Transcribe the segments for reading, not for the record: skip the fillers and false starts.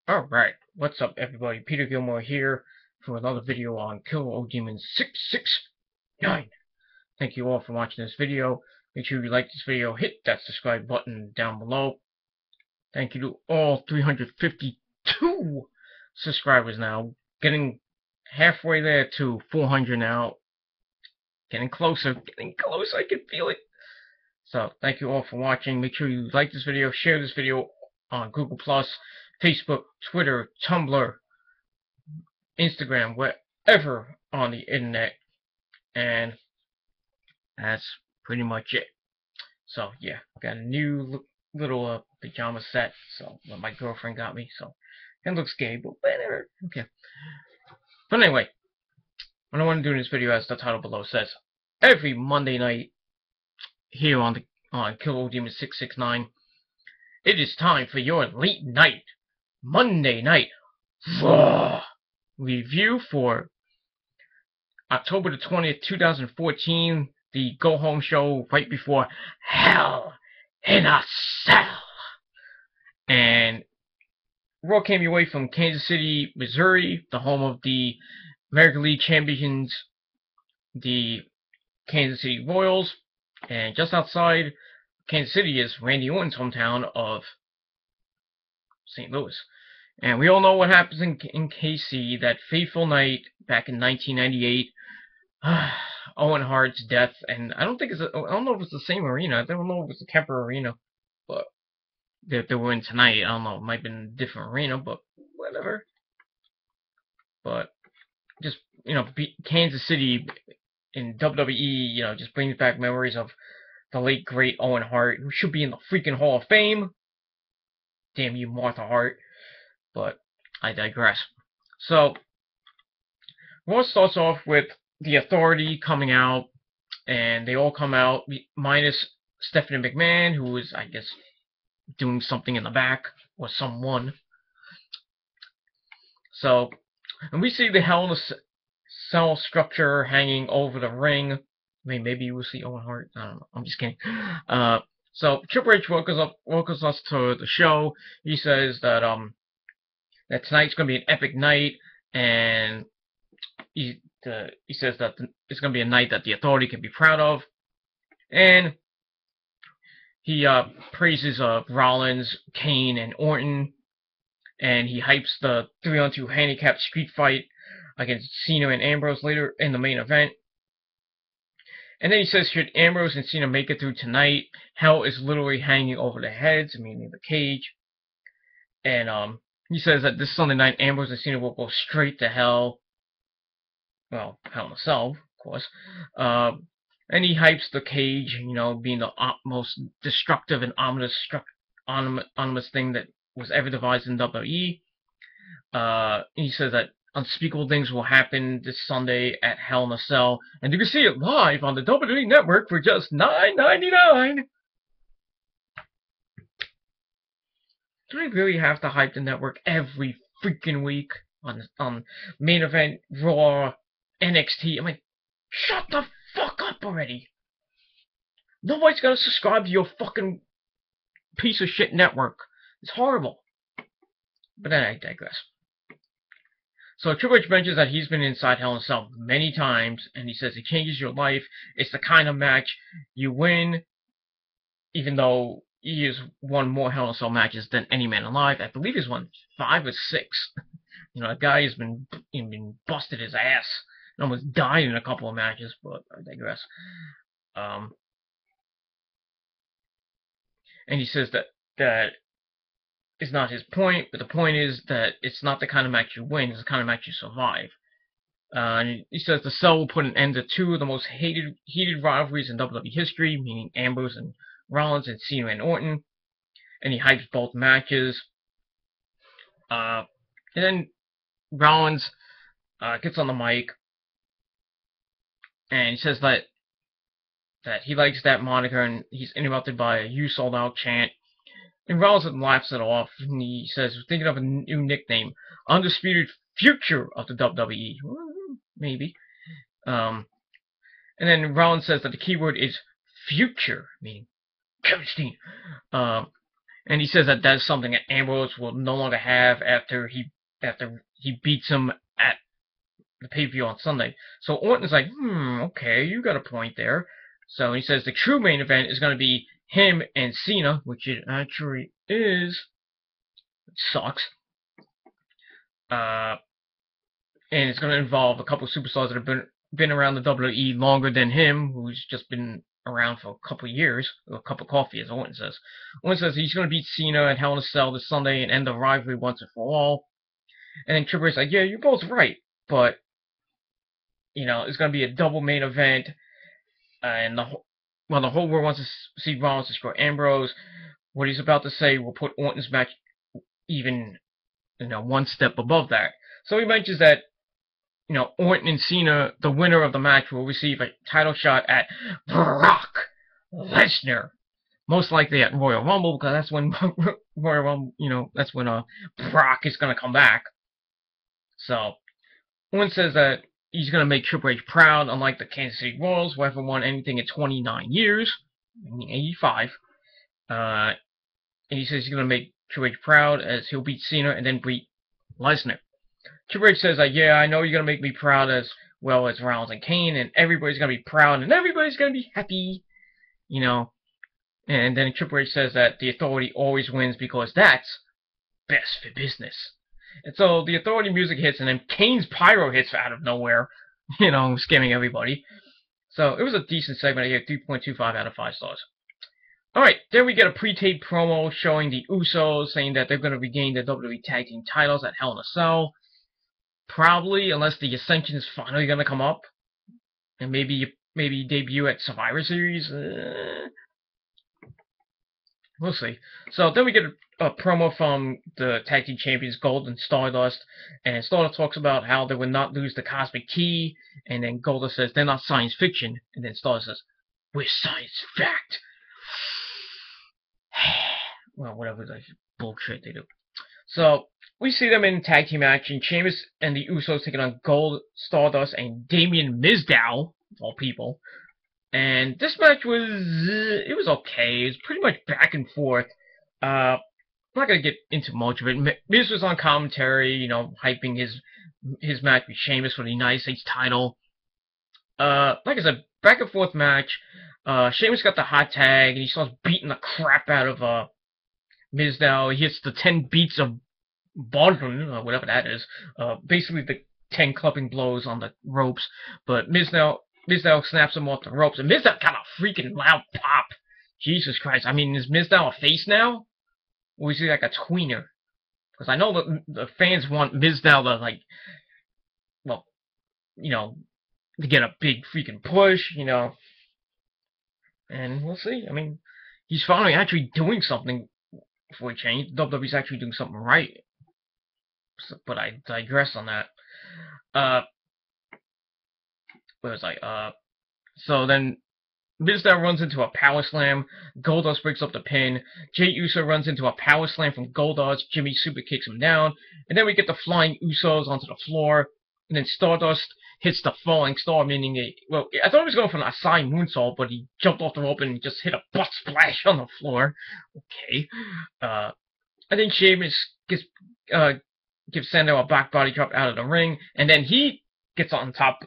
Alright, what's up everybody? Peter Gilmore here for another video on Killer O Demon 669. Thank you all for watching this video. Make sure you like this video, hit that subscribe button down below. Thank you to all 352 subscribers now. Getting halfway there to 400 now. Getting closer, I can feel it. So, thank you all for watching. Make sure you like this video, share this video on Google+, Facebook, Twitter, Tumblr, Instagram, wherever on the internet. And that's pretty much it. So, yeah, got a new little pajama set, so that my girlfriend got me, so it looks gay, but whatever. Okay. But anyway, what I want to do in this video, as the title below says, every Monday night here on Killer O Demon 669, it is time for your late night Monday night Raw review for October the 20th, 2014, the go-home show right before Hell in a Cell. And Raw came your way from Kansas City, Missouri, the home of the American League champions, the Kansas City Royals, and just outside Kansas City is Randy Orton's hometown of St. Louis. And we all know what happens in KC, that fateful night back in 1998. Owen Hart's death, and I don't know if it's the same arena. I don't know if it's the Kemper Arena, but they were in tonight. I don't know. It might have been a different arena, but whatever. But just, Kansas City in WWE, just brings back memories of the late great Owen Hart, who should be in the freaking Hall of Fame. Damn you, Martha Hart. But I digress. So, Raw starts off with the Authority coming out, and they all come out, minus Stephanie McMahon, who is, I guess, doing something in the back, or someone. So, and we see the Hell in a Cell structure hanging over the ring. I mean, maybe we'll see Owen Hart. I don't know. I'm just kidding. So Triple H welcomes us to the show. He says that that tonight's going to be an epic night, and he says that it's going to be a night that the Authority can be proud of, and he praises Rollins, Kane, and Orton, and he hypes the 3-on-2 handicap street fight against Cena and Ambrose later in the main event. And then he says, should Ambrose and Cena make it through tonight, hell is literally hanging over their heads, meaning the cage. And he says that this Sunday night, Ambrose and Cena will go straight to hell. Well, Hell in a Cell, of course. And he hypes the cage, being the most destructive and ominous thing that was ever devised in WWE. He says that unspeakable things will happen this Sunday at Hell in a Cell, and you can see it live on the WWE Network for just $9.99. Do we really have to hype the network every freaking week on main event, Raw, NXT? I'm like, shut the fuck up already. Nobody's gonna subscribe to your fucking piece of shit network. It's horrible. But then I digress. So Triple H mentions that he's been inside Hell in a Cell many times, and he says it changes your life. It's the kind of match you win, even though he has won more Hell in a Cell matches than any man alive. I believe he's won 5 or 6. A guy has been busted his ass and almost died in a couple of matches, but I digress. And he says that is not his point, but the point is that it's not the kind of match you win, it's the kind of match you survive. And he says the Cell will put an end to 2 of the most heated rivalries in WWE history, meaning Ambrose and Rollins and Cena and Orton. And he hypes both matches. And then Rollins gets on the mic, and he says that he likes that moniker, and he's interrupted by a "You Sold Out" chant. And Rollins laughs it off, and he says, thinking of a new nickname, Undisputed Future of the WWE. Maybe. And then Rollins says that the keyword is future, meaning Kevin Steen. And he says that that's something that Ambrose will no longer have after he beats him at the pay-per-view on Sunday. So Orton's like, okay, you got a point there. So he says the true main event is going to be him and Cena, which it actually is. It sucks. And it's going to involve a couple of superstars that have been around the WWE longer than him, who's just been around for a couple of years, or a cup of coffee, as Orton says. Orton says he's going to beat Cena at Hell in a Cell this Sunday and end the rivalry once and for all. And then Triple H's like, yeah, you're both right, but you know, it's going to be a double main event, and the whole world wants to see Rollins destroy Ambrose. What he's about to say will put Orton's match even, you know, one step above that. So he mentions that, you know, Orton and Cena, the winner of the match, will receive a title shot at Brock Lesnar. Most likely at Royal Rumble, because that's when Royal Rumble, you know, that's when Brock is going to come back. So, Orton says that he's going to make Triple H proud, unlike the Kansas City Royals, who haven't won anything in 29 years, meaning 85. And he says he's going to make Triple H proud, as he'll beat Cena and then beat Lesnar. Triple H says, yeah, I know you're going to make me proud as well as Rollins and Kane, and everybody's going to be proud, and everybody's going to be happy, you know. And then Triple H says that the Authority always wins because that's best for business. And so the Authority music hits, and then Kane's pyro hits out of nowhere, you know, scamming everybody. So it was a decent segment. I gave 3.25 out of 5 stars. Alright, then we get a pre-taped promo showing the Usos saying that they're going to regain the WWE Tag Team titles at Hell in a Cell. Probably, unless the Ascension is finally going to come up. And maybe debut at Survivor Series. We'll see. So then we get a promo from the Tag Team Champions, Gold and Stardust. And Stardust talks about how they would not lose the Cosmic Key. And then Goldust says they're not science fiction. And then Stardust says, we're science fact. Well, whatever the bullshit they do. So, we see them in tag team action. Sheamus and the Usos taking on Gold, Stardust, and Damien Mizdow, of all people. And this match was, it was okay. It was pretty much back and forth. I'm not going to get into much of it. Miz was on commentary, you know, hyping his match with Sheamus for the United States title. Like I said, back and forth match. Sheamus got the hot tag, and he starts beating the crap out of Mizdow. He hits the 10 beats of Bodhrán, whatever that is. Basically the 10 clubbing blows on the ropes. But Mizdow snaps him off the ropes, and Mizdow got a freaking loud pop. Jesus Christ. I mean, is Mizdow a face now? Or is he like a tweener? Because I know that the fans want Mizdow to, like, well, you know, to get a big freaking push, you know. And we'll see. I mean, he's finally actually doing something for a change. WWE's actually doing something right. So, but I digress on that. Where was I? So then Mizdow runs into a power slam. Goldust breaks up the pin. Jey Uso runs into a power slam from Goldust. Jimmy super kicks him down. And then we get the flying Usos onto the floor. And then Stardust hits the falling star, meaning I thought he was going for an Asai moonsault, but he jumped off the rope and just hit a butt splash on the floor. Okay. And then Sheamus gives Sandow a back body drop out of the ring, and then he gets on the top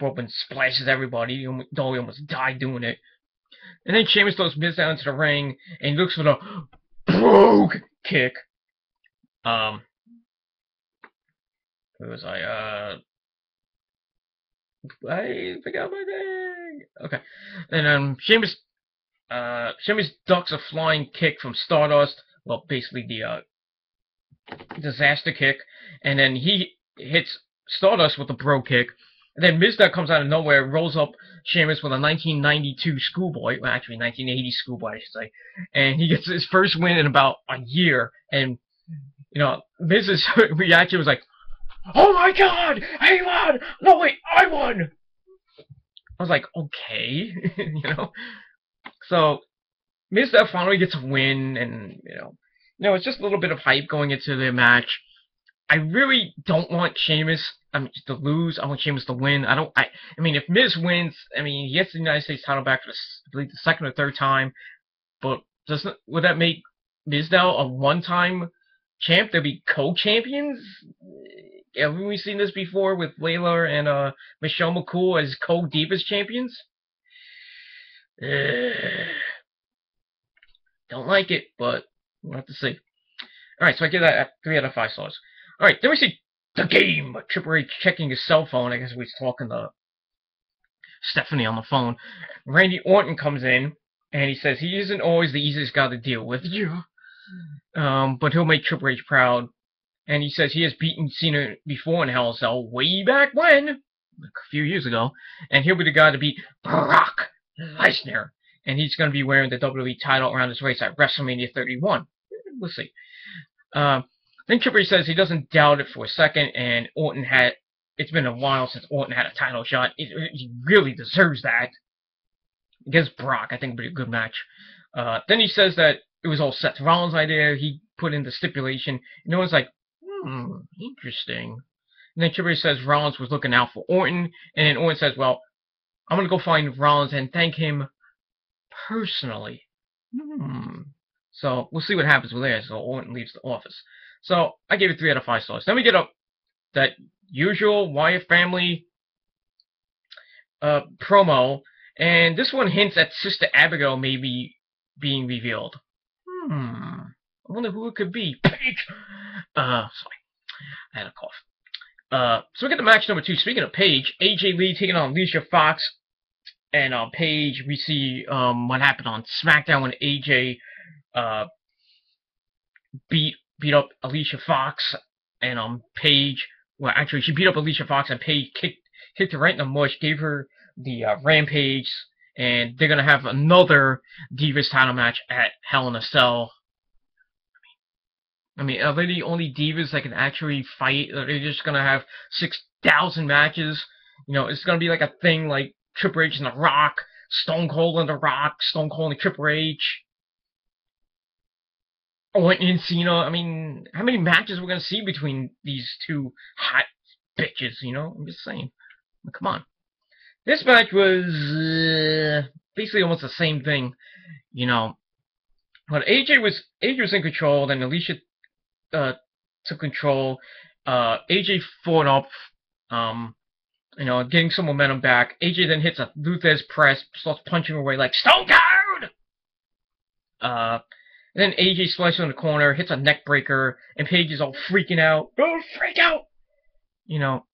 rope and splashes everybody. Though he almost died doing it. And then Sheamus throws Mizdow into the ring, and he looks for the brogue kick. Where was I? I forgot my name. Okay. And Sheamus ducks a flying kick from Stardust. Well, basically the disaster kick, and then he hits Stardust with a brogue kick. And then Mizdow comes out of nowhere, rolls up Sheamus with a 1992 Schoolboy, well, actually 1980 Schoolboy, I should say, and he gets his first win in about a year. And you know, Miz's reaction was like, "Oh my God, he won! No wait, I won!" I was like, okay, you know. So Mizdow finally gets a win, and you know, it's just a little bit of hype going into the match. I really don't want Sheamus, to lose. I want Sheamus to win. I mean, if Miz wins, I mean, he gets the United States title back for I believe the second or third time. But would that make Miz now a one-time champ? They'll be co-champions? Haven't we seen this before with Layla and Michelle McCool as co-Divas champions? Don't like it, but we'll have to see. Alright, so I give that 3 out of 5 stars. Alright, then we see the game. Triple H checking his cell phone. I guess he was talking to Stephanie on the phone. Randy Orton comes in, and he says he isn't always the easiest guy to deal with. Yeah. But he'll make Triple H proud. And he says he has beaten Cena before in Hell in a Cell, way back when, like a few years ago. And he'll be the guy to beat Brock Lesnar. And he's going to be wearing the WWE title around his waist at WrestleMania 31. We'll see. Then Triple H says he doesn't doubt it for a second, and Orton had... It's been a while since Orton had a title shot. He really deserves that. Against Brock, I think it would be a good match. Then he says that it was all Seth Rollins' idea. He put in the stipulation. No one's like, interesting. And then Triple H says Rollins was looking out for Orton. And then Orton says, well, I'm going to go find Rollins and thank him personally. So we'll see what happens with that. So Orton leaves the office. So I gave it 3 out of 5 stars. Then we get up that usual Wyatt family promo. And this one hints at Sister Abigail maybe being revealed. I wonder who it could be. Paige! Sorry. I had a cough. So we get to match number 2. Speaking of Paige, AJ Lee taking on Alicia Fox. And Paige, we see what happened on SmackDown when AJ beat up Alicia Fox. And Paige, well, actually, she beat up Alicia Fox, and Paige kicked her right in the mush, gave her the Rampage, and they're going to have another Divas title match at Hell in a Cell. I mean, are they the only Divas that can actually fight? Are they just going to have 6,000 matches? You know, it's going to be like a thing like Triple H and The Rock, Stone Cold and The Rock, Stone Cold and Triple H, Orton and Cena. I mean, how many matches we're going to see between these two hot bitches, you know? I'm just saying. Come on. This match was basically almost the same thing, you know. But AJ was in control, then Alicia took control. AJ fought up, you know, getting some momentum back. AJ then hits a Luthez press, starts punching away like Stone Cold. Then AJ slices in the corner, hits a neck breaker, and Paige is all freaking out. Don't freak out, you know.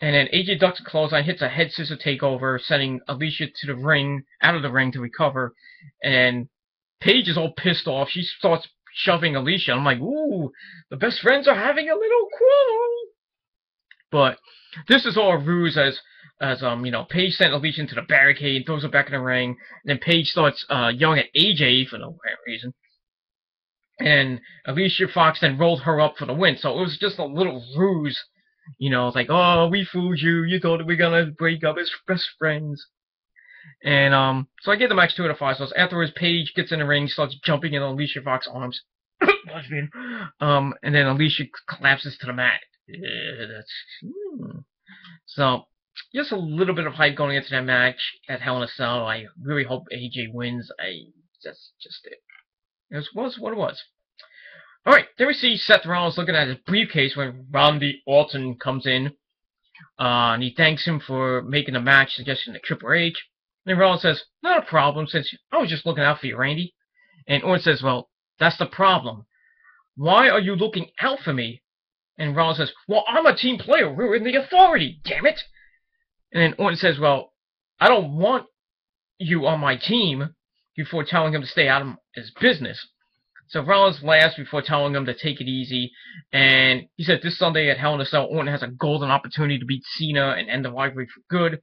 And then AJ ducks a clothesline, hits a head scissor takeover, sending Alicia to the ring, out of the ring to recover. And Paige is all pissed off. She starts shoving Alicia. I'm like, ooh, the best friends are having a little quarrel. But this is all a ruse as you know, Paige sent Alicia into the barricade, throws her back in the ring. And then Paige starts yelling at AJ for no apparent reason. And Alicia Fox then rolled her up for the win. So it was just a little ruse. You know, it's like, oh, we fooled you. You thought we were going to break up as best friends. And, so I gave the match 2 out of 5 stars. Afterwards, Paige gets in the ring, starts jumping in Alicia Fox's arms. And then Alicia collapses to the mat. So, just a little bit of hype going into that match at Hell in a Cell. I really hope AJ wins. That's just it. It was what it was. Alright, then we see Seth Rollins looking at his briefcase when Randy Orton comes in. And he thanks him for making the match suggestion to Triple H. And Rollins says, not a problem, since I was just looking out for you, Randy. And Orton says, well, that's the problem. Why are you looking out for me? And Rollins says, well, I'm a team player. We're in the Authority, damn it. And then Orton says, well, I don't want you on my team, before telling him to stay out of his business. So Rollins laughs before telling him to take it easy, and he said this Sunday at Hell in a Cell, Orton has a golden opportunity to beat Cena and end the rivalry for good.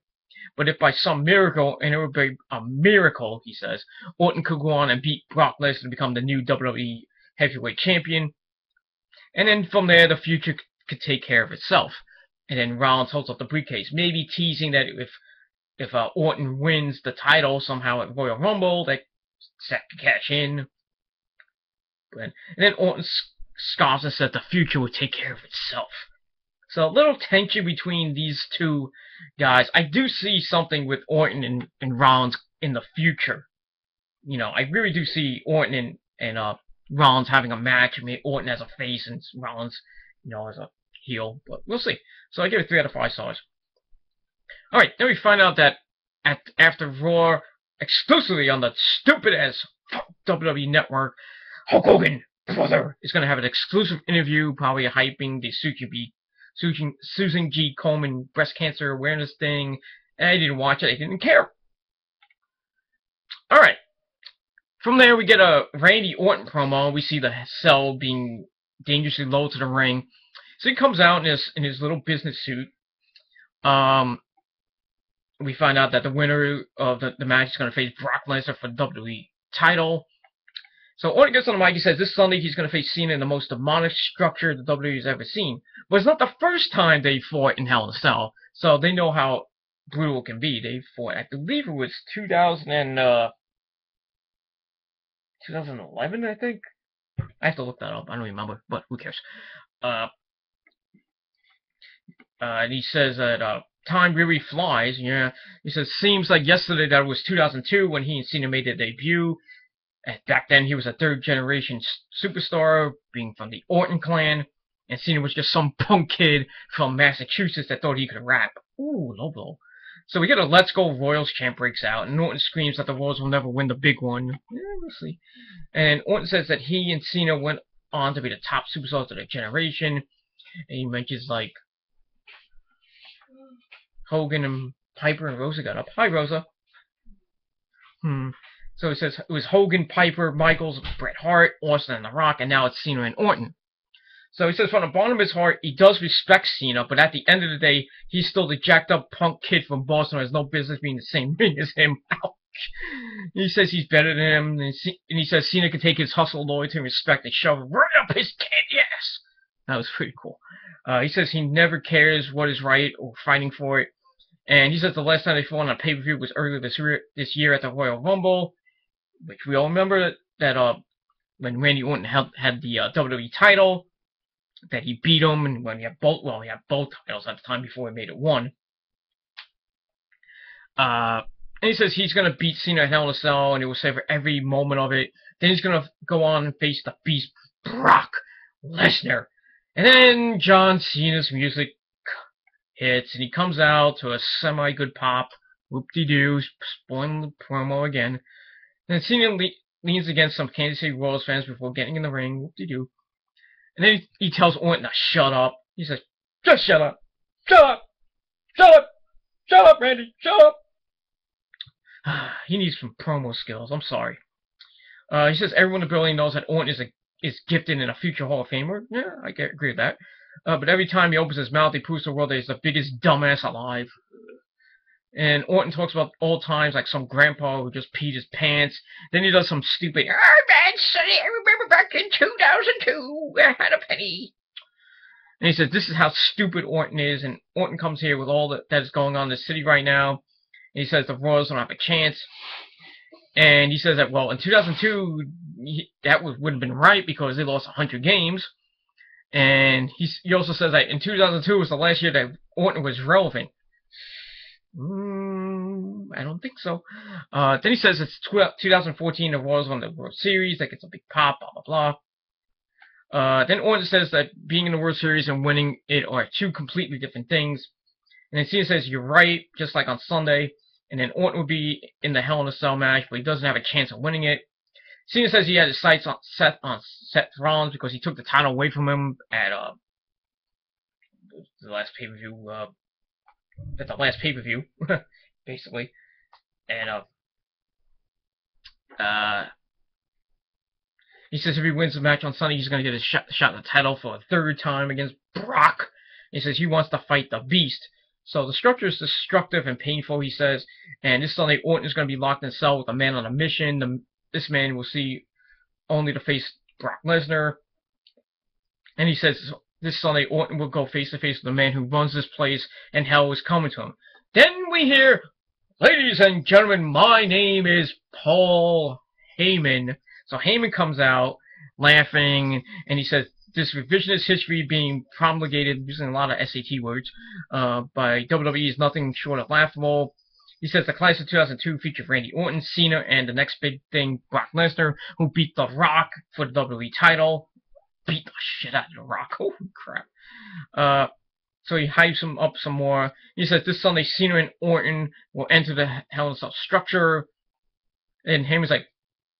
But if by some miracle, and it would be a miracle, he says, Orton could go on and beat Brock Lesnar to become the new WWE Heavyweight Champion. And then from there, the future could take care of itself. And then Rollins holds up the briefcase, maybe teasing that if Orton wins the title somehow at Royal Rumble, that Seth can cash in. And then Orton scoffs and says the future will take care of itself. So a little tension between these two guys. I do see something with Orton and Rollins in the future. You know, I really do see Orton and Rollins having a match. I mean, Orton as a face and Rollins, as a heel. But we'll see. So I give it 3 out of 5 stars. All right, then we find out that after Raw, exclusively on the stupid-ass WWE Network, Hulk Hogan, brother, is going to have an exclusive interview, probably hyping the Susan G. Komen breast cancer awareness thing. And I didn't watch it. I didn't care. All right. From there, we get a Randy Orton promo. We see the cell being dangerously low to the ring. So he comes out in his little business suit. We find out that the winner of the match is going to face Brock Lesnar for the WWE title. So Orton gets on the mic. He says this Sunday he's going to face Cena in the most demonic structure the WWE has ever seen. But it's not the first time they fought in Hell in a Cell. So they know how brutal it can be. They fought, I believe it was 2011, I think. I have to look that up. I don't remember, but who cares? And he says that time really flies. Yeah, he says seems like yesterday that it was 2002 when he and Cena made their debut. And back then he was a third-generation superstar, being from the Orton clan, and Cena was just some punk kid from Massachusetts that thought he could rap. Ooh, low blow. So we get a Let's Go Royals chant breaks out, and Orton screams that the Royals will never win the big one. Yeah, we'll see. And Orton says that he and Cena went on to be the top superstars of their generation. And he mentions, like, Hogan and Piper, and Rosa got up. Hi, Rosa. So he says it was Hogan, Piper, Michaels, Bret Hart, Austin, and The Rock, and now it's Cena and Orton. So he says from the bottom of his heart, he does respect Cena, but at the end of the day, he's still the jacked-up punk kid from Boston who has no business being in the same ring as him. Ouch. He says he's better than him, and he says Cena can take his hustle, loyalty, and respect and shove it right up his kid, yes! That was pretty cool. He says he never cares what is right or fighting for it. And he says the last time they fought on a pay-per-view was earlier this year at the Royal Rumble, which we all remember that when Randy Orton had the WWE title, that he beat him, and when he had both titles at the time before he made it one. And he says he's going to beat Cena at Hell in a Cell, and he will savor every moment of it. Then he's going to go on and face the Beast, Brock Lesnar. And then John Cena's music hits, and he comes out to a semi-good pop. Whoop-de-doo, spoiling the promo again. And then Cena leans against some Kansas City Royals fans before getting in the ring. Whoop-de-doo. And then he tells Orton to shut up. He says, just shut up. Shut up. Shut up. Shut up, Randy. Shut up. He needs some promo skills. I'm sorry. He says everyone in the building knows that Orton is gifted and a future Hall of Famer. Yeah, I agree with that. But every time he opens his mouth, he proves to the world that he's the biggest dumbass alive. And Orton talks about old times like some grandpa who just peed his pants. Then he does some stupid, man, Sonny, I remember back in 2002, I had a penny. And he says this is how stupid Orton is. And Orton comes here with all that is going on in the city right now. And he says the Royals don't have a chance. And he says that, well, in 2002, that would have been right because they lost 100 games. And he also says that in 2002 was the last year that Orton was relevant. I don't think so. Then he says it's 2014, the Royals won the World Series, like it's a big pop, blah, blah, blah. Then Orton says that being in the World Series and winning it are two completely different things. And then Cena says, you're right, just like on Sunday. And then Orton would be in the Hell in a Cell match, but he doesn't have a chance of winning it. Cena says he had his sights set on Seth Rollins because he took the title away from him at the last pay-per-view, at the last pay-per-view, basically. And he says if he wins the match on Sunday, he's going to get a shot at the title for a third time against Brock. He says he wants to fight the Beast. So the structure is destructive and painful, he says. And this Sunday, Orton is going to be locked in a cell with a man on a mission. This man will see only to face Brock Lesnar. And he says this Sunday, Orton will go face-to-face with the man who runs this place, and hell is coming to him. Then we hear, ladies and gentlemen, my name is Paul Heyman. So Heyman comes out laughing, and he says, this revisionist history being promulgated, using a lot of SAT words, by WWE is nothing short of laughable. He says the class of 2002 featured Randy Orton, Cena, and the next big thing, Brock Lesnar, who beat The Rock for the WWE title. Beat the shit out of The Rock. Holy crap. So he hypes him up some more. He says this Sunday Cena and Orton will enter the Hell in a Cell structure. And Heyman's like,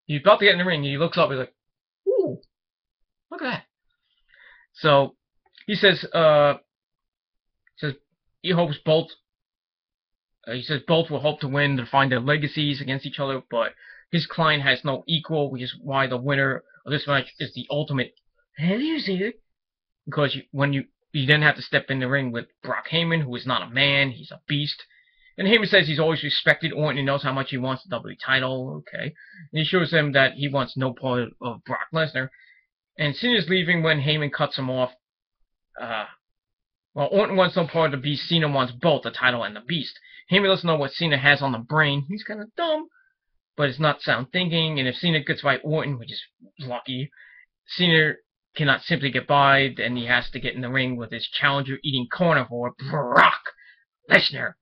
he's about to get in the ring. He looks up. He's like, ooh, look at that. So he says, he hopes both. He says both will hope to win to find their legacies against each other, but his client has no equal, which is why the winner of this match is the ultimate loser. Because when you then have to step in the ring with Brock Heyman, who is not a man, he's a beast. And Heyman says he's always respected Orton and knows how much he wants the WWE title. Okay. And he shows him that he wants no part of Brock Lesnar. And Cena's leaving when Heyman cuts him off. While Orton wants no part of the Beast, Cena wants both the title and the Beast. Heyman doesn't know what Cena has on the brain. He's kind of dumb, but it's not sound thinking. And if Cena gets by Orton, which is lucky, Cena cannot simply get by, then he has to get in the ring with his challenger-eating carnivore, Brock Lesnar.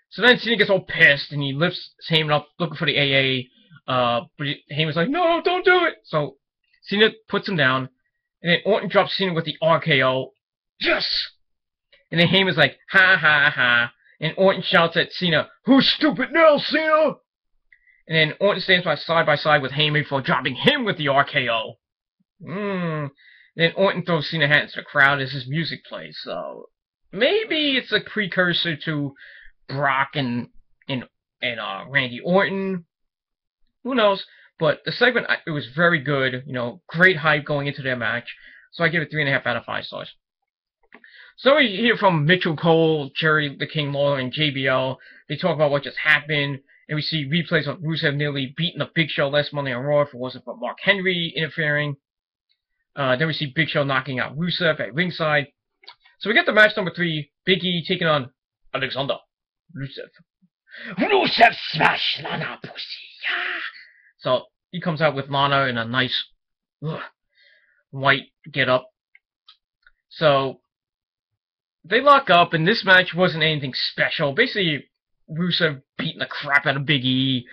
So then Cena gets all pissed, and he lifts Heyman up looking for the AA, but Heyman's like, no, don't do it! So Cena puts him down, and then Orton drops Cena with the RKO. Yes! And then Heyman's like, ha ha ha, and Orton shouts at Cena, who's stupid now, Cena? And then Orton stands side by side with Heyman for dropping him with the RKO. Then Orton throws Cena hat into the crowd as his music plays, so maybe it's a precursor to Brock and Randy Orton. Who knows? But the segment, it was very good. You know, great hype going into their match. So I give it 3.5 out of 5 stars. So we hear from Mitchell Cole, Jerry the King Lawler, and JBL. They talk about what just happened, and we see replays of Rusev nearly beating the Big Show last Monday on Raw if it wasn't for Mark Henry interfering. Then we see Big Show knocking out Rusev at ringside. So we get the match number 3, Big E taking on Alexander Rusev. Rusev smash Lana pussy, yeah! So he comes out with Lana in a nice white get-up. So they lock up, and this match wasn't anything special. Basically, Rusev beating the crap out of Big E.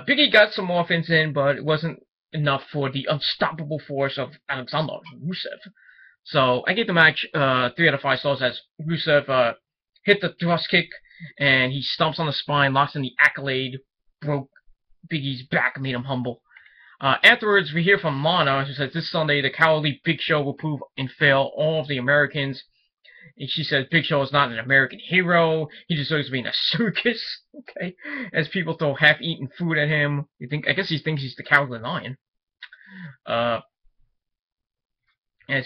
Big E got some offense in, but it wasn't enough for the unstoppable force of Alexander Rusev. So I gave the match 3 out of 5 stars as Rusev hit the thrust kick, and he stomps on the spine, locks in the accolade, broke Big E's back, and made him humble. Afterwards, we hear from Lana, who says this Sunday the cowardly Big Show will prove and fail all of the Americans. And she says Big Show is not an American hero. He deserves to be in a circus. Okay, as people throw half-eaten food at him. I guess he thinks he's the Cowardly Lion. As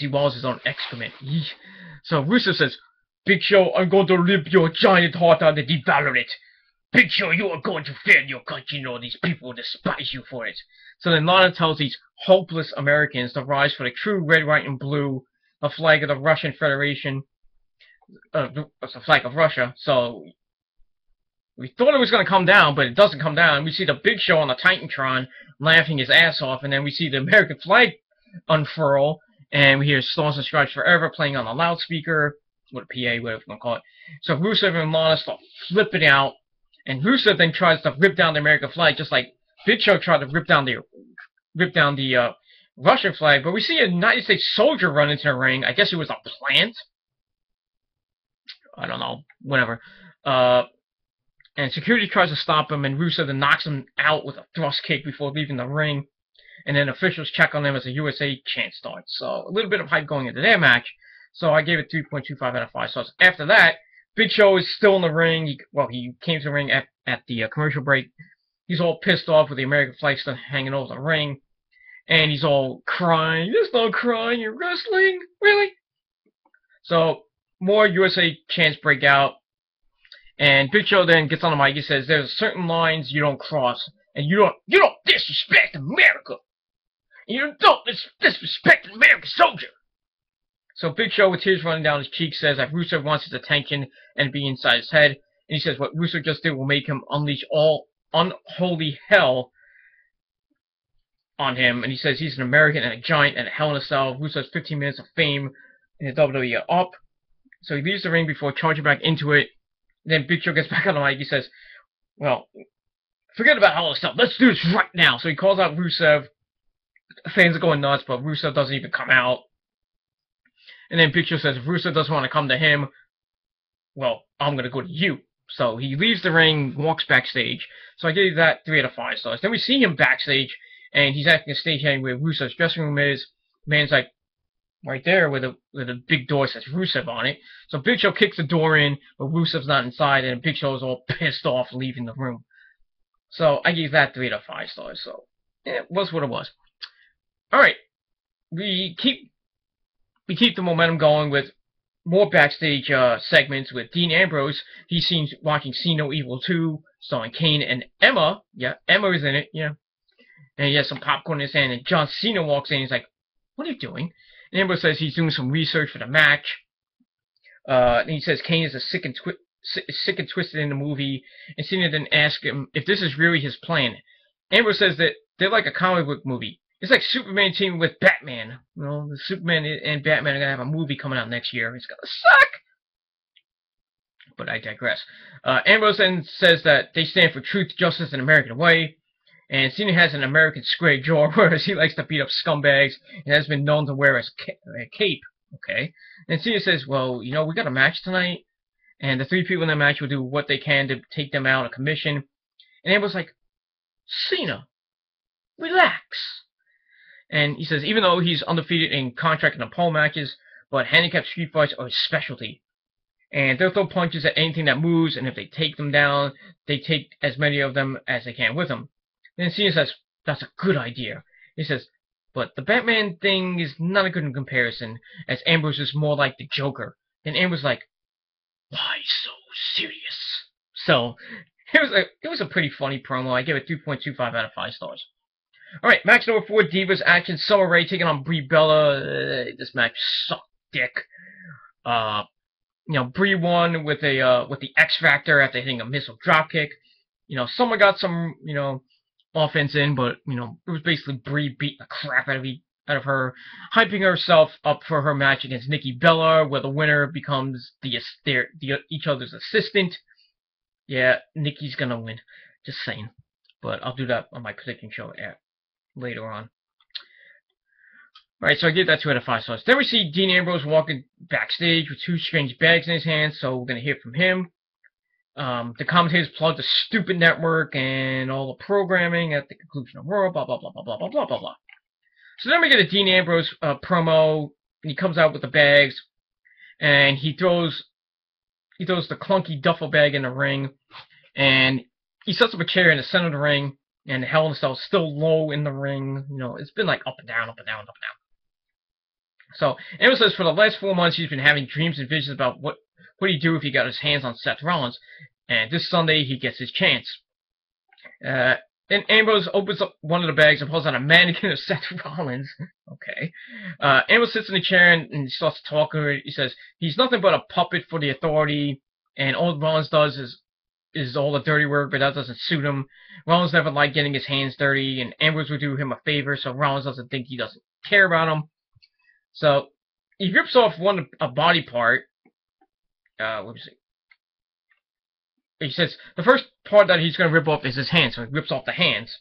he wallows his own excrement. So Rusev says, Big Show, I'm going to rip your giant heart out and devour it. Big Show, you are going to fail your country. You know these people despise you for it. So then Lana tells these hopeless Americans to rise for the true red, white, and blue, a flag of the Russian Federation. It's a flag of Russia. So we thought it was going to come down, but it doesn't come down. We see the Big Show on the Titantron laughing his ass off, and then we see the American flag unfurl, and we hear Stars and Stripes Forever playing on the loudspeaker, with a PA, whatever you want to call it. So Rusev and Lana start flipping out, and Rusev then tries to rip down the American flag, just like Big Show tried to rip down the Russian flag. But we see a United States soldier run into the ring. I guess it was a plant. I don't know, whatever. And security tries to stop him, and Rusev then knocks him out with a thrust kick before leaving the ring. And then officials check on them as the USA chant starts. So a little bit of hype going into their match. So I gave it 3.25 out of 5 stars. After that, Big Show is still in the ring. He came to the ring at the commercial break. He's all pissed off with the American flag still hanging over the ring. And he's all crying. There's no crying, you're wrestling? Really? So more USA chants break out. And Big Show then gets on the mic. He says, there's certain lines you don't cross. And you don't disrespect America. And you don't disrespect an American soldier. So Big Show, with tears running down his cheeks, says that Rusev wants his attention and be inside his head. And he says what Rusev just did will make him unleash all unholy hell on him. And he says he's an American and a giant and a Hell in a Cell. Rusev's 15 minutes of fame in the WWE are up. So he leaves the ring before charging back into it. Then Big Show gets back on the mic. He says, well, forget about all this stuff. Let's do this right now. So he calls out Rusev. Fans are going nuts, but Rusev doesn't even come out. And then Big Show says if Rusev doesn't want to come to him, well, I'm going to go to you. So he leaves the ring, walks backstage. So I gave that 3 out of 5 stars. Then we see him backstage, and he's acting a stagehand where Rusev's dressing room is. Man's like right there with a big door that says Rusev on it. So Big Show kicks the door in, but Rusev's not inside, and Big Show's all pissed off leaving the room. So I gave that 3 out of 5 stars. So it was what it was. All right, we keep the momentum going with more backstage segments with Dean Ambrose. He's seen watching See No Evil 2, starring Kane and Emma. Yeah, Emma is in it. Yeah, and he has some popcorn in his hand. And John Cena walks in. He's like, "What are you doing?" And Ambrose says he's doing some research for the match. And he says Kane is sick and twisted in the movie. And Cena then asks him if this is really his plan. Ambrose says that they're like a comic book movie. It's like Superman teaming with Batman. You know, the Superman and Batman are going to have a movie coming out next year. It's going to suck! But I digress. Ambrose then says that they stand for truth, justice, and American way. And Cena has an American square jaw, whereas he likes to beat up scumbags and has been known to wear a cape. Okay? And Cena says, well, you know, we got a match tonight, and the 3 people in the match will do what they can to take them out of commission. And Ambrose's like, Cena, relax. And he says, even though he's undefeated in contract and pole matches, but handicap street fights are his specialty. And they'll throw punches at anything that moves, and if they take them down, they take as many of them as they can with them. Then Cena says, that's a good idea. He says, but the Batman thing is not a good comparison, as Ambrose is more like the Joker. And Ambrose's like, why so serious? So, it was a pretty funny promo. I gave it 3.25 out of 5 stars. Alright, match number 4, Divas Action. Summer Rae taking on Brie Bella. This match sucked dick. You know, Brie won with the X Factor after hitting a missile dropkick. You know, Summer got some, you know, offense in, but, you know, it was basically Brie beating the crap out of her, hyping herself up for her match against Nikki Bella, where the winner becomes each other's assistant. Yeah, Nikki's gonna win. Just saying. But I'll do that on my predicting show later on. Alright, so I give that 2 out of 5 stars. Then we see Dean Ambrose walking backstage with 2 strange bags in his hands, so we're going to hear from him. The commentators plug the stupid network and all the programming at the conclusion of Raw, blah, blah, blah, blah, blah, blah, blah, blah, blah. So then we get a Dean Ambrose promo, and he comes out with the bags, and he throws the clunky duffel bag in the ring, and he sets up a chair in the center of the ring, and the Hell in a Cell is still low in the ring. You know, it's been like up and down, up and down, up and down. So, Ambrose says for the last 4 months he's been having dreams and visions about what he'd do if he got his hands on Seth Rollins. And this Sunday he gets his chance. Then Ambrose opens up one of the bags and pulls out a mannequin of Seth Rollins. Okay. Ambrose sits in the chair and starts talking. He says he's nothing but a puppet for the Authority, and all Rollins does is all the dirty work, but that doesn't suit him. Rollins never liked getting his hands dirty, and Ambrose would do him a favor, so Rollins doesn't think he doesn't care about him. So he rips off a body part. Let me see. He says the first part that he's going to rip off is his hand, so he rips off the hands.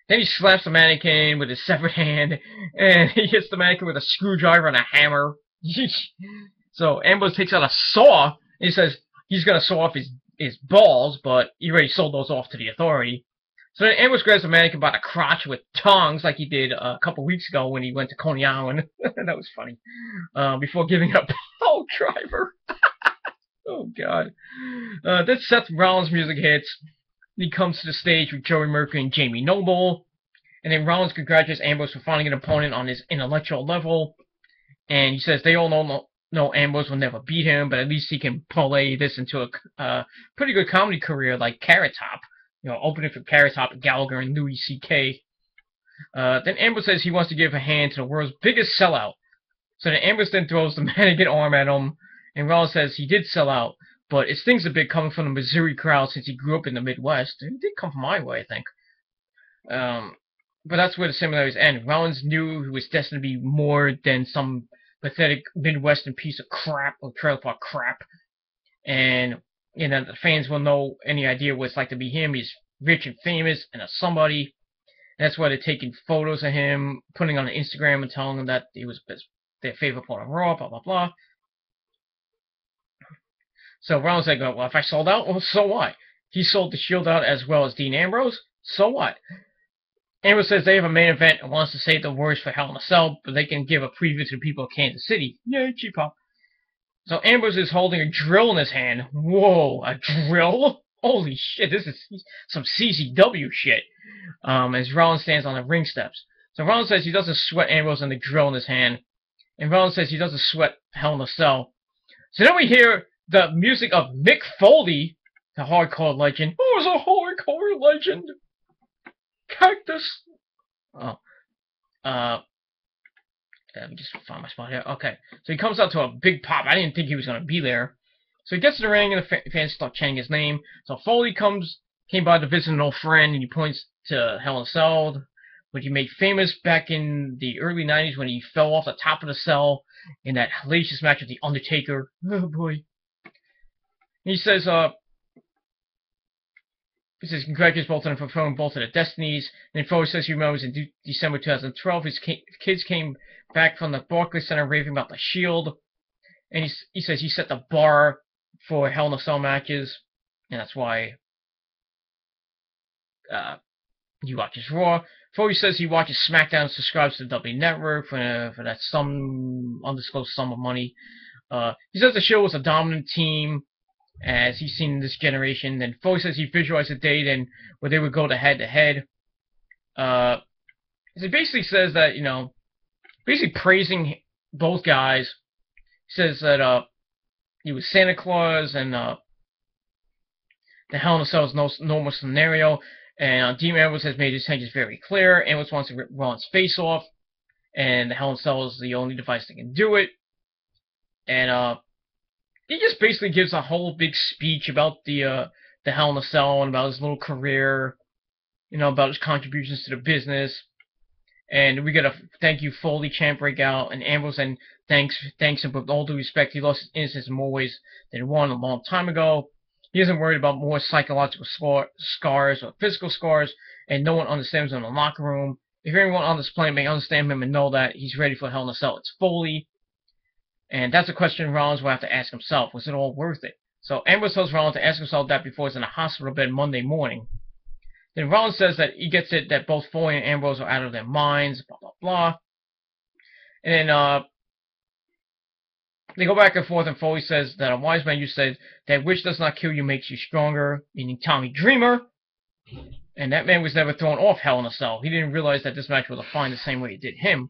Then he slaps the mannequin with his severed hand, and he hits the mannequin with a screwdriver and a hammer. So Ambrose takes out a saw, and he says he's going to saw off his balls, but he already sold those off to the Authority. So then Ambrose grabs the mannequin by the crotch with tongs, like he did a couple weeks ago when he went to Coney Island. That was funny. Before giving up pole driver. Oh, God. Then Seth Rollins' music hits. He comes to the stage with Joey Mercury and Jamie Noble. And then Rollins congratulates Ambrose for finding an opponent on his intellectual level. And he says they all know Ambrose will never beat him, but at least he can parlay this into a pretty good comedy career like Carrot Top. You know, opening for Carrot Top, Gallagher, and Louis C.K. Then Ambrose says he wants to give a hand to the world's biggest sellout. So then Ambrose then throws the mannequin arm at him, and Rollins says he did sell out, but it stings a bit coming from the Missouri crowd since he grew up in the Midwest. It did come from my way, I think. But that's where the similarities end. Rollins knew he was destined to be more than some pathetic Midwestern piece of crap or trailer park crap. And you know, the fans will know any idea what it's like to be him. He's rich and famous and a somebody. And that's why they're taking photos of him, putting on Instagram and telling them that he was their favorite part of Raw, blah, blah, blah. So Rollins like, well, if I sold out, well, so what? He sold the Shield out as well as Dean Ambrose, so what? Ambrose says they have a main event and wants to save the words for Hell in a Cell, but they can give a preview to the people of Kansas City. Yay, cheap pop. So Ambrose is holding a drill in his hand. Whoa, a drill? Holy shit, this is some CZW shit. As Rollins stands on the ring steps. So Rollins says he doesn't sweat Ambrose and the drill in his hand. And Rollins says he doesn't sweat Hell in a Cell. So then we hear the music of Mick Foley, the hardcore legend. Who is a hardcore legend? Cactus. Oh. Let me just find my spot here. Okay. So he comes out to a big pop. I didn't think he was going to be there. So he gets to the ring and the fans start chanting his name. So Foley came by to visit an old friend and he points to Hell in a Cell, which he made famous back in the early 90s when he fell off the top of the cell in that hellacious match with The Undertaker. Oh boy. He says, congratulations both of them for fulfilling both of their destinies. And then Foley says he remembers in December 2012, his kids came back from the Barclays Center raving about the Shield. And he says he set the bar for Hell in a Cell matches. And that's why he watches Raw. Foley says he watches SmackDown and subscribes to the W Network for that some undisclosed sum of money. He says the show was a dominant team, as he's seen in this generation. Then Foley says he visualized a day then where they would go to head-to-head. So he basically says that, you know, basically praising both guys. He says that he was Santa Claus and the Hell in a Cell is no normal scenario. And Dean Ambrose has made his intentions very clear. Ambrose wants to rip Rollins' face off, and the Hell in a Cell is the only device that can do it. And he just basically gives a whole big speech about the Hell in a Cell and about his little career, you know, about his contributions to the business. And we get a thank you Foley chant break out, and Ambrose and thanks him with all due respect. He lost his innocence in more ways than one a long time ago. He isn't worried about more psychological scars or physical scars, and no one understands him in the locker room. If anyone on this planet may understand him and know that he's ready for Hell in a Cell, it's Foley. And that's a question Rollins will have to ask himself. Was it all worth it? So Ambrose tells Rollins to ask himself that before he's in a hospital bed Monday morning. Then Rollins says that he gets it that both Foley and Ambrose are out of their minds, blah, blah, blah. And then they go back and forth, and Foley says that a wise man used to say that which does not kill you makes you stronger, meaning Tommy Dreamer. And that man was never thrown off Hell in a Cell. He didn't realize that this match would define the same way it did him.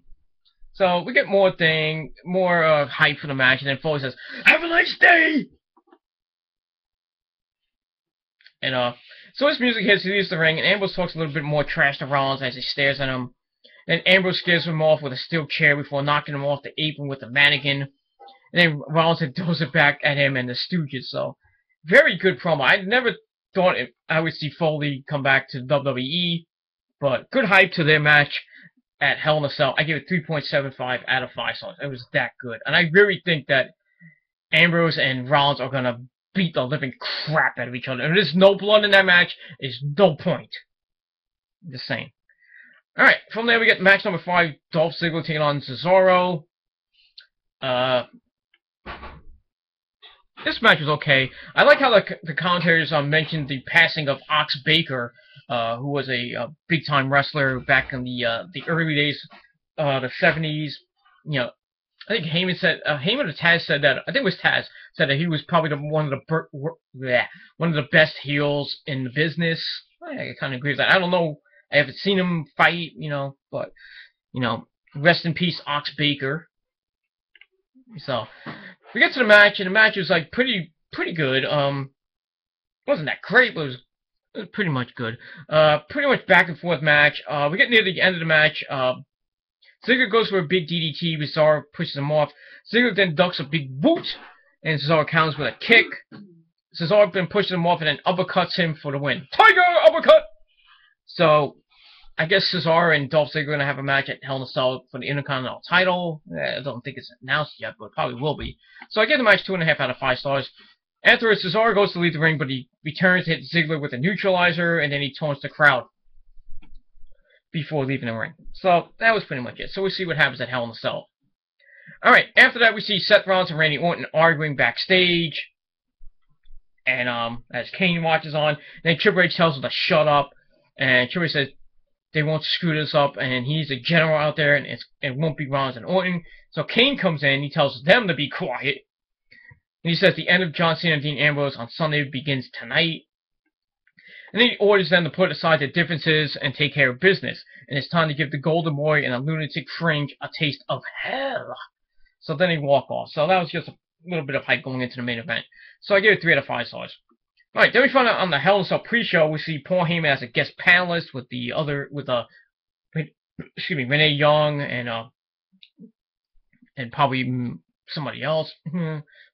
So we get more hype for the match, and then Foley says, "Have a nice day!" And so his music hits, he leaves the ring, and Ambrose talks a little bit more trash to Rollins as he stares at him. Then Ambrose scares him off with a steel chair before knocking him off the apron with a mannequin. And then Rollins throws it back at him and the Stooges. So, very good promo. I never thought I would see Foley come back to WWE, but good hype to their match at Hell in a Cell. I give it 3.75 out of 5 stars. It was that good. And I really think that Ambrose and Rollins are going to beat the living crap out of each other. If there's no blood in that match, there's no point. Just saying. Alright, from there we get match number 5, Dolph Ziggler taking on Cesaro. This match was okay. I like how the commentators mentioned the passing of Ox Baker, who was a big-time wrestler back in the early days, the 70s. You know, I think Heyman or Taz said that. I think it was Taz said that he was probably one of the best heels in the business. I kind of agree with that. I don't know. I haven't seen him fight, you know, but you know, rest in peace, Ox Baker. So we get to the match, and the match was like pretty good. Wasn't that great, but it was pretty much good. Pretty much back and forth match. We get near the end of the match. Ziggler goes for a big DDT. Cesaro pushes him off. Ziggler then ducks a big boot, and Cesaro counters with a kick. Cesaro then pushes him off and then uppercuts him for the win. Tiger uppercut! So I guess Cesaro and Dolph Ziggler are going to have a match at Hell in a Cell for the Intercontinental title. I don't think it's announced yet, but it probably will be. So I give the match 2.5 out of 5 stars. Afterwards, Cesaro goes to leave the ring, but he returns to hit Ziggler with a neutralizer, and then he taunts the crowd before leaving the ring. So that was pretty much it. So we'll see what happens at Hell in a Cell. Alright, after that we see Seth Rollins and Randy Orton arguing backstage. And as Kane watches on, then Triple H tells him to shut up. And Triple H says they won't screw this up, and he's a general out there, and it won't be Rollins and Orton. So Kane comes in, he tells them to be quiet. And he says the end of John Cena and Dean Ambrose on Sunday begins tonight. And then he orders them to put aside their differences and take care of business. And it's time to give the Golden Boy and a lunatic fringe a taste of hell. So then they walk off. So that was just a little bit of hype going into the main event. So I give it 3 out of 5 stars. Alright, then we find out on the Hell in a Cell pre-show, we see Paul Heyman as a guest panelist with Renee Young and probably somebody else.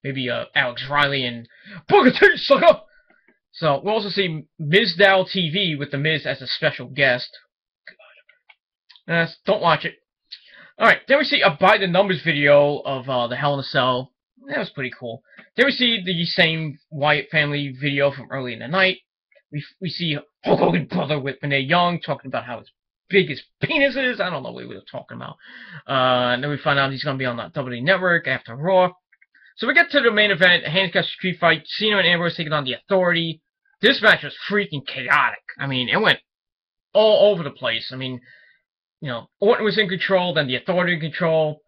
Maybe Alex Riley and Booker T, sucker! So we'll also see Mizdow TV with The Miz as a special guest. Don't watch it. Alright, then we see a by the numbers video of the Hell in a Cell. That was pretty cool. Then we see the same Wyatt family video from early in the night. We see Hulk Hogan brother with Renee Young talking about how his big his penis is. I don't know what he was talking about. And then we find out he's going to be on the WWE Network after Raw. So we get to the main event, a handicap street fight. Cena and Ambrose taking on the Authority. This match was freaking chaotic. I mean, it went all over the place. I mean, you know, Orton was in control, then the Authority in control.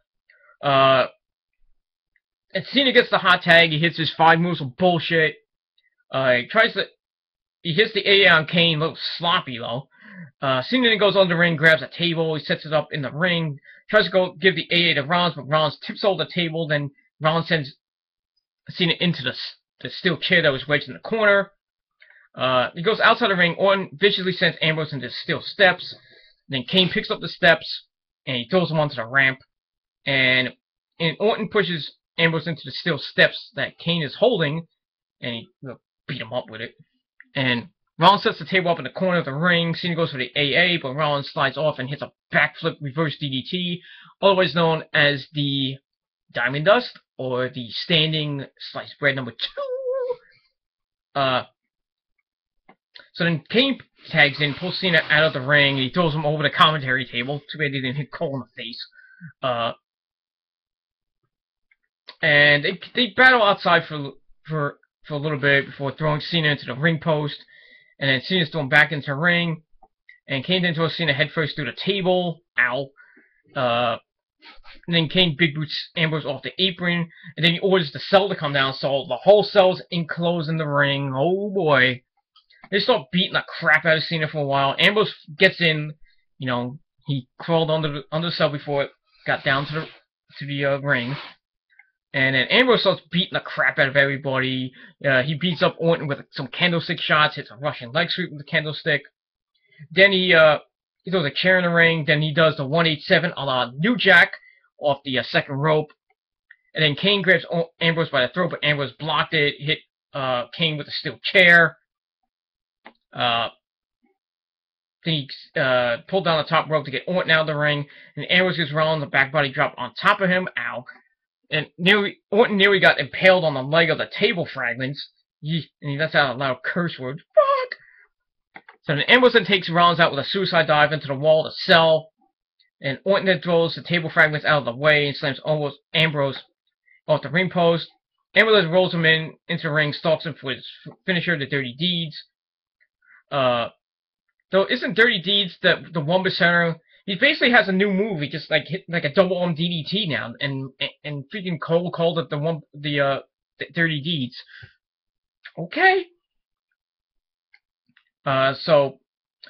And Cena gets the hot tag. He hits his 5 moves of bullshit. He hits the AA on Kane, a little sloppy though. Cena then goes under the ring, grabs a table, he sets it up in the ring, tries to go give the AA to Rollins, but Rollins tips over the table. Then Rollins sends Cena into the steel chair that was wedged in the corner. He goes outside the ring. Orton viciously sends Ambrose into the steel steps. Then Kane picks up the steps and he throws him onto the ramp. And Orton pushes Ambrose into the steel steps that Kane is holding, and he beat him up with it. And Rollins sets the table up in the corner of the ring. Cena goes for the AA, but Rollins slides off and hits a backflip reverse DDT, otherwise known as the Diamond Dust, or the Standing Sliced Bread number 2. So then Kane tags in, pulls Cena out of the ring, and he throws him over the commentary table. Too bad he didn't hit Cole in the face. And they battle outside for a little bit before throwing Cena into the ring post. And then Cena's thrown back into the ring. And Kane then throws Cena headfirst through the table. Ow. And then Kane big boots Ambrose off the apron. And then he orders the cell to come down. So the whole cell's enclosed in the ring. Oh boy. They start beating the crap out of Cena for a while. Ambrose gets in. You know, he crawled under the cell before it got down to the ring. And then Ambrose starts beating the crap out of everybody. He beats up Orton with some candlestick shots, hits a Russian leg sweep with the candlestick. Then he throws a chair in the ring. Then he does the 187 a la New Jack off the second rope. And then Kane grabs Ambrose by the throat, but Ambrose blocked it, hit Kane with a steel chair. Then he pulled down the top rope to get Orton out of the ring. And Ambrose gets Rollins, the back body drop on top of him. Ow. And Orton nearly got impaled on the leg of the table fragments. And he lets out a loud curse word. Fuck! So then Ambrose then takes Rollins out with a suicide dive into the wall of the cell. And Orton then throws the table fragments out of the way and slams Ambrose off the ring post. Ambrose rolls him into the ring, stalks him for his finisher, the Dirty Deeds. Though isn't Dirty Deeds the Wombat Center? He basically has a new move. He just hit like a double arm DDT now, and freaking Cole called it the Dirty Deeds. Okay. So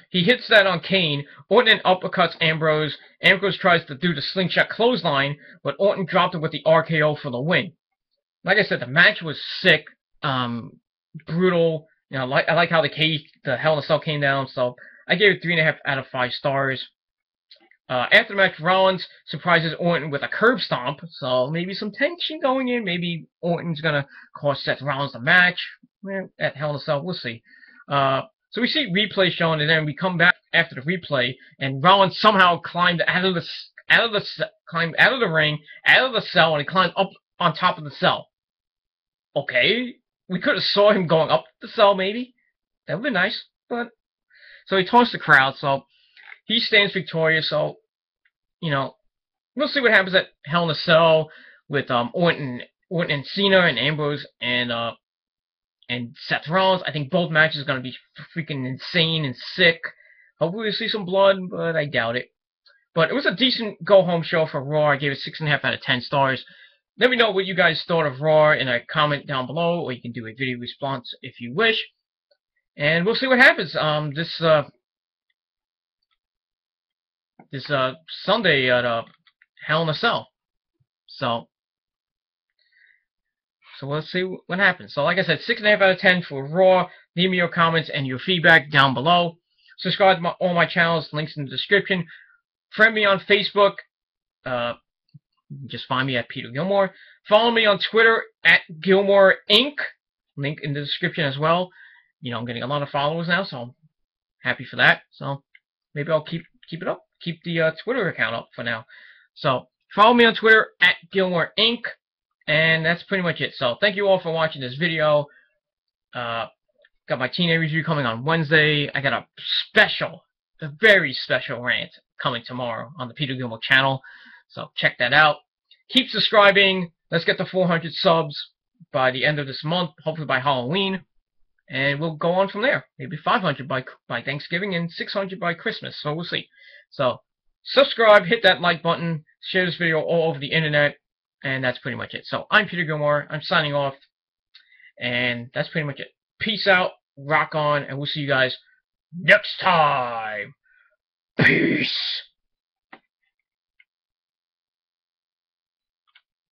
he hits that on Kane. Orton then uppercuts Ambrose. Ambrose tries to do the slingshot clothesline, but Orton dropped it with the RKO for the win. Like I said, the match was sick, brutal. You know, I like how the Hell in a Cell came down. So I gave it 3.5 out of 5 stars. After the match, Rollins surprises Orton with a curb stomp, so maybe some tension going in. Maybe Orton's going to cost Seth Rollins the match at Hell in a Cell. We'll see. So we see replay shown, and then we come back after the replay, and Rollins somehow climbed out of the ring, out of the cell, and he climbed up on top of the cell. Okay, we could have saw him going up the cell, maybe. That would be nice. But so he taunts the crowd, so he stands victorious. So, you know, we'll see what happens at Hell in a Cell with Orton and Cena and Ambrose and Seth Rollins. I think both matches are going to be freaking insane and sick. Hopefully we'll see some blood, but I doubt it. But it was a decent go-home show for Raw. I gave it 6.5 out of 10 stars. Let me know what you guys thought of Raw in a comment down below, or you can do a video response if you wish. And we'll see what happens this Sunday at Hell in a Cell. So let's see what happens. So like I said, 6.5 out of 10 for Raw. Leave me your comments and your feedback down below. Subscribe to all my channels, links in the description. Friend me on Facebook. Just find me at Peter Gilmore. Follow me on Twitter at Gilmore Inc. Link in the description as well. You know, I'm getting a lot of followers now, so I'm happy for that. So maybe I'll keep it up. Keep the Twitter account up for now. So follow me on Twitter at Gilmore Inc. And that's pretty much it. So thank you all for watching this video. Got my TNA review coming on Wednesday. I got a very special rant coming tomorrow on the Peter Gilmore channel. So check that out. Keep subscribing. Let's get to 400 subs by the end of this month, hopefully by Halloween. And we'll go on from there. Maybe 500 by Thanksgiving and 600 by Christmas. So we'll see. So subscribe, hit that like button, share this video all over the internet. And that's pretty much it. So I'm Peter Gilmore. I'm signing off. And that's pretty much it. Peace out. Rock on. And we'll see you guys next time. Peace.